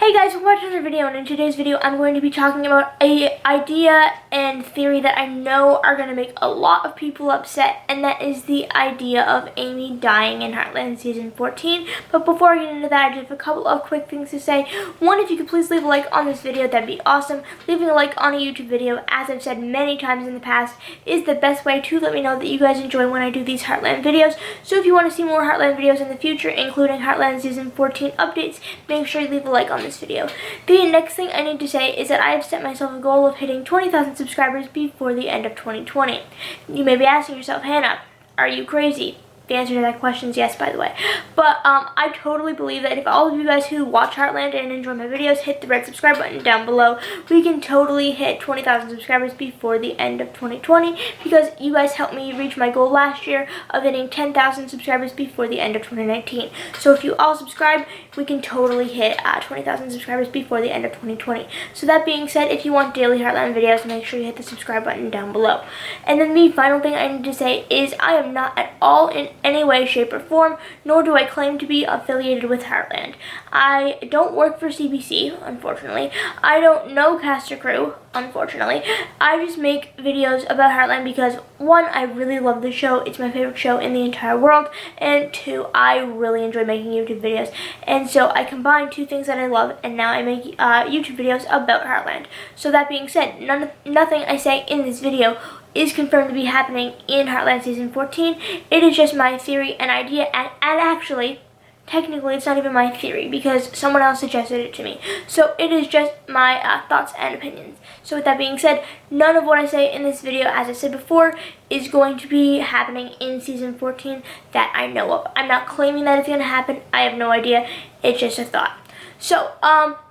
Hey guys, welcome back to another video, and in today's video I'm going to be talking about an idea and theory that I know are going to make a lot of people upset, and that is the idea of Amy dying in Heartland Season 14. But before I get into that, I just have a couple of quick things to say. One, if you could please leave a like on this video, that'd be awesome. Leaving a like on a YouTube video, as I've said many times in the past, is the best way to let me know that you guys enjoy when I do these Heartland videos. So if you want to see more Heartland videos in the future, including Heartland Season 14 updates, make sure you leave a like on this video. The next thing I need to say is that I have set myself a goal of hitting 20,000 subscribers before the end of 2020. You may be asking yourself, Hannah, are you crazy? The answer to that question is yes, by the way. But I totally believe that if all of you guys who watch Heartland and enjoy my videos hit the red subscribe button down below, we can totally hit 20,000 subscribers before the end of 2020, because you guys helped me reach my goal last year of hitting 10,000 subscribers before the end of 2019. So if you all subscribe, we can totally hit 20,000 subscribers before the end of 2020. So that being said, if you want daily Heartland videos, make sure you hit the subscribe button down below. And then the final thing I need to say is I am not at all in any way, shape, or form, nor do I claim to be affiliated with Heartland. I don't work for CBC, unfortunately. I don't know cast or crew, unfortunately. I just make videos about Heartland because, one, I really love the show. It's my favorite show in the entire world. And two, I really enjoy making YouTube videos. And so I combine two things that I love, and now I make YouTube videos about Heartland. So that being said, nothing I say in this video is confirmed to be happening in Heartland Season 14. It is just my theory and idea, and actually, technically it's not even my theory because someone else suggested it to me. So it is just my thoughts and opinions. So with that being said, none of what I say in this video, as I said before, is going to be happening in Season 14 that I know of. I'm not claiming that it's going to happen. I have no idea. It's just a thought. So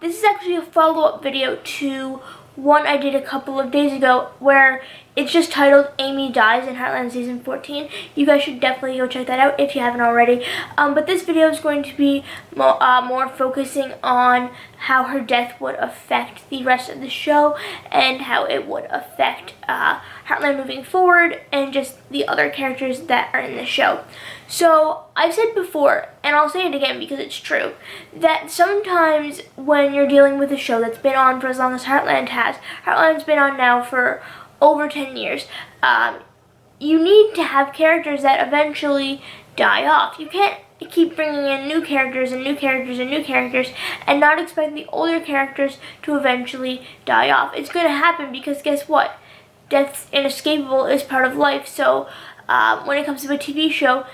this is actually a follow-up video to one I did a couple of days ago where it's just titled Amy Dies in Heartland Season 14. You guys should definitely go check that out if you haven't already. But this video is going to be more focusing on how her death would affect the rest of the show and how it would affect Heartland moving forward and just the other characters that are in the show. So I've said before, and I'll say it again because it's true, that sometimes when you're dealing with a show that's been on for as long as Heartland has, Heartland's been on now for over 10 years, you need to have characters that eventually die off. You can't keep bringing in new characters and new characters and new characters and not expect the older characters to eventually die off. It's going to happen because guess what? Death's inescapable, is part of life. So when it comes to a TV show,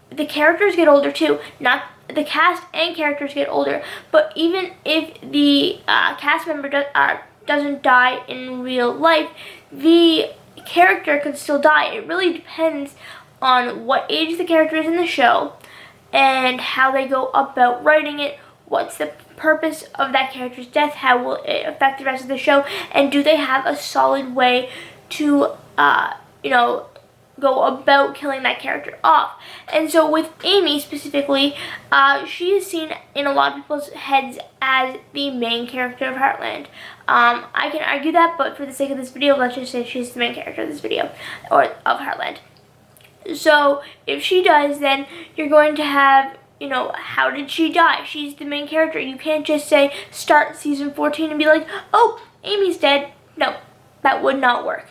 the characters get older too. Not the cast and characters get older, but even if the cast member doesn't die in real life, the character can still die. It really depends on what age the character is in the show and how they go about writing it. What's the purpose of that character's death? How will it affect the rest of the show? And do they have a solid way to, go about killing that character off? And so with Amy specifically, she is seen in a lot of people's heads as the main character of Heartland. I can argue that, but for the sake of this video, let's just say she's the main character of this video, or of Heartland. So if she dies, then you're going to have, how did she die? She's the main character. You can't just say start Season 14 and be like, oh, Amy's dead. No, that would not work.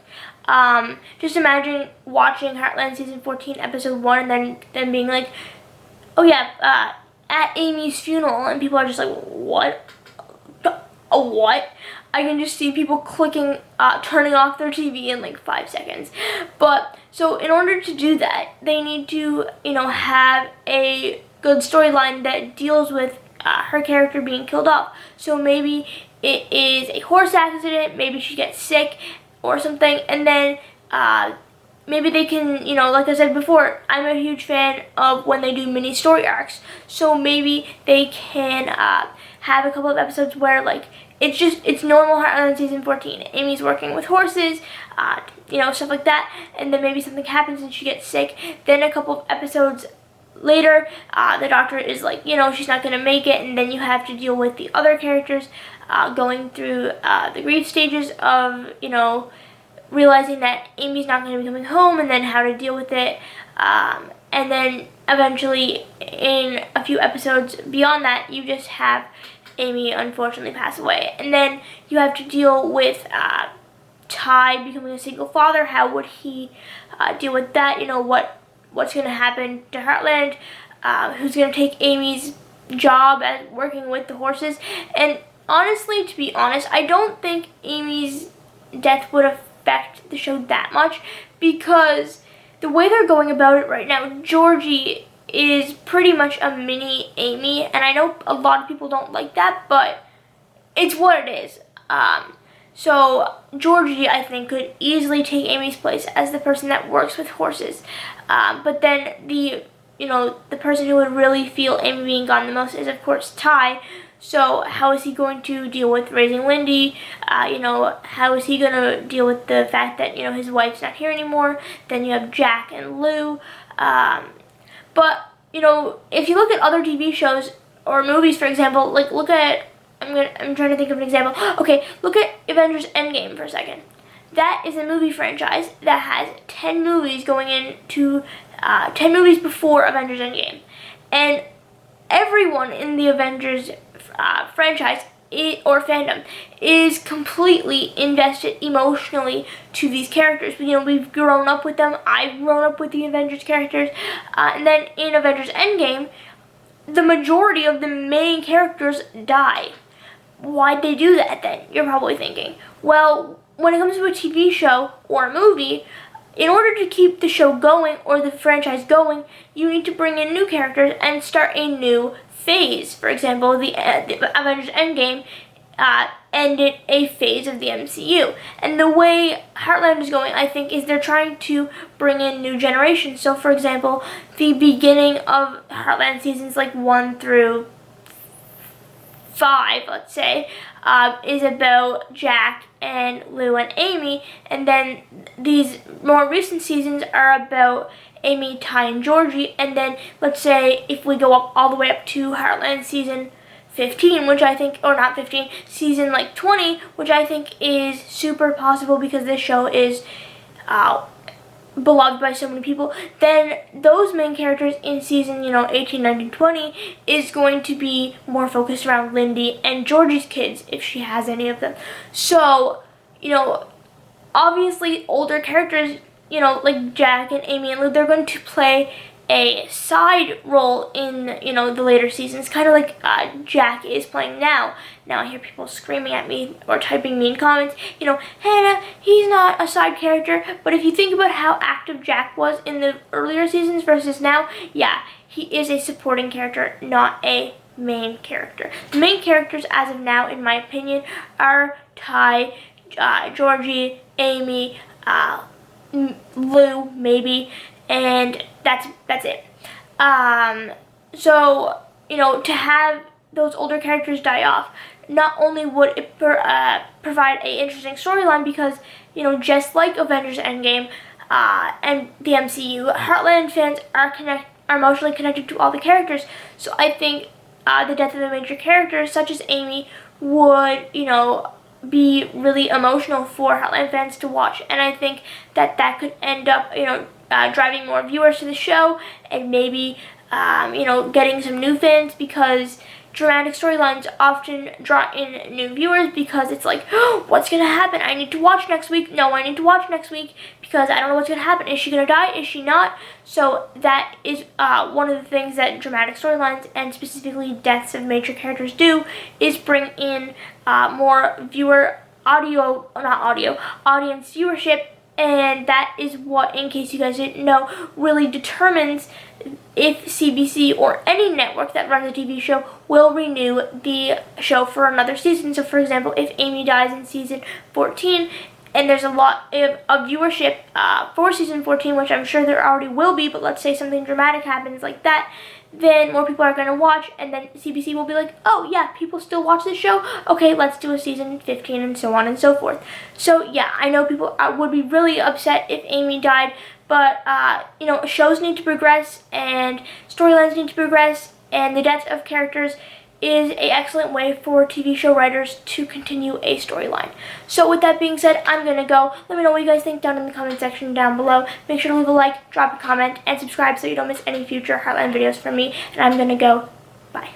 Just imagine watching Heartland Season 14 Episode 1 and then being like, oh yeah, at Amy's funeral, and people are just like, what? What? I can just see people clicking, turning off their TV in like 5 seconds. But, so in order to do that, they need to, have a good storyline that deals with her character being killed off. So maybe it is a horse accident, maybe she gets sick or something, and then maybe they can, like I said before, I'm a huge fan of when they do mini story arcs. So maybe they can have a couple of episodes where like it's normal Heartland Season 14. Amy's working with horses, stuff like that, and then maybe something happens and she gets sick. Then a couple of episodes later, the doctor is like, she's not going to make it, and then you have to deal with the other characters going through the grief stages of, realizing that Amy's not going to be coming home, and then how to deal with it. And then eventually, in a few episodes beyond that, you just have Amy unfortunately passed away. And then you have to deal with Ty becoming a single father. How would he deal with that? You know, what's going to happen to Heartland? Who's going to take Amy's job at working with the horses? And honestly, to be honest, I don't think Amy's death would affect the show that much, because the way they're going about it right now, Georgie is pretty much a mini Amy, and I know a lot of people don't like that, but it's what it is. So Georgie, I think, could easily take Amy's place as the person that works with horses. But then the person who would really feel Amy being gone the most is, of course, Ty. So how is he going to deal with raising Lindy? How is he going to deal with the fact that, his wife's not here anymore? Then you have Jack and Lou. But, if you look at other TV shows or movies, for example, like look at, I'm trying to think of an example. Okay, look at Avengers Endgame for a second. That is a movie franchise that has 10 movies going into, 10 movies before Avengers Endgame. And everyone in the Avengers franchise or fandom is completely invested emotionally to these characters. We've grown up with them. I've grown up with the Avengers characters. And then in Avengers Endgame, the majority of the main characters die. Why'd they do that then? You're probably thinking. Well, when it comes to a TV show or a movie, in order to keep the show going or the franchise going, you need to bring in new characters and start a new phase. For example, the Avengers Endgame ended a phase of the MCU. And the way Heartland is going, I think, is they're trying to bring in new generations. So, for example, the beginning of Heartland seasons like 1 through 5, let's say, is about Jack and Lou and Amy, and then these more recent seasons are about Amy, Ty, and Georgie. And then let's say if we go up all the way up to Heartland season 15, which I think, or not 15, season like 20, which I think is super possible because this show is beloved by so many people, then those main characters in season 18, 19, 20 is going to be more focused around Lindy and Georgie's kids, if she has any of them. So obviously older characters, like Jack and Amy and Lou, they're going to play a side role in the later seasons, kind of like Jack is playing now. Now I hear people screaming at me or typing me in comments, Hannah, he's not a side character. But if you think about how active Jack was in the earlier seasons versus now, yeah, he is a supporting character, not a main character. The main characters as of now, in my opinion, are Ty, Georgie, Amy, Lou, maybe, and that's it. So to have those older characters die off, not only would it provide a interesting storyline, because just like Avengers Endgame and the MCU, Heartland fans are emotionally connected to all the characters. So I think the death of a major character such as Amy would be really emotional for Heartland fans to watch, and I think that could end up driving more viewers to the show, and maybe getting some new fans, because dramatic storylines often draw in new viewers, because it's like, oh, what's gonna happen? I need to watch next week. No, I need to watch next week because I don't know what's gonna happen. Is she gonna die? Is she not? So that is one of the things that dramatic storylines, and specifically deaths of major characters, do, is bring in more audience viewership. And that is what, in case you guys didn't know, really determines if CBC or any network that runs a TV show will renew the show for another season. So, for example, if Amy dies in season 14, and there's a lot of viewership for season 14, which I'm sure there already will be, but let's say something dramatic happens like that, then more people are going to watch, and then CBC will be like, oh yeah, people still watch this show, okay, let's do a season 15, and so on and so forth. So yeah, I know people would be really upset if Amy died, but shows need to progress, and storylines need to progress, and the death of characters is an excellent way for TV show writers to continue a storyline. So with that being said, I'm going to go. Let me know what you guys think down in the comment section down below. Make sure to leave a like, drop a comment, and subscribe so you don't miss any future Heartland videos from me. And I'm going to go. Bye.